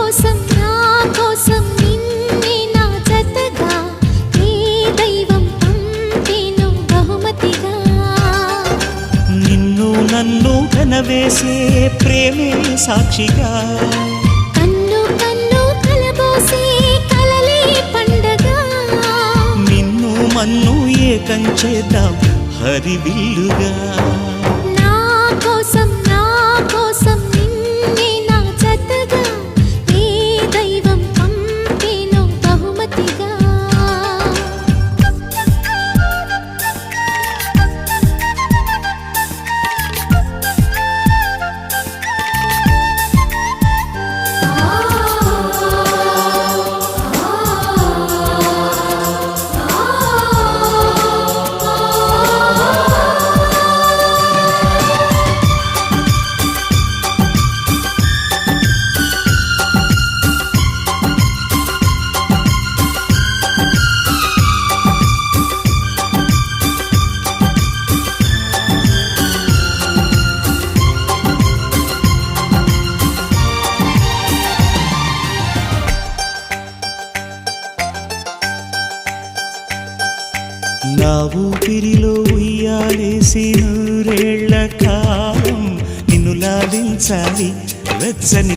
కోసం నిన్నే నా జతగా ఏ దైవం పంపెను బహుమతిగా. నిన్ను నన్ను కనవేసే ప్రేమే సాక్షిగా, కన్ను కన్ను కలబోసే కలలే పండగ. నిన్ను మన్ను ఏకం చేద్దాం హరివిల్లుగా. నా కోసం నిన్నే నా జతగా ఏ దైవం పంపెను బహుమతిగా. నా ఊపిరిలో ఉయ్యాలేసి నూరేళ్ల కాలం నిన్ను లాలించాలి వెచ్చని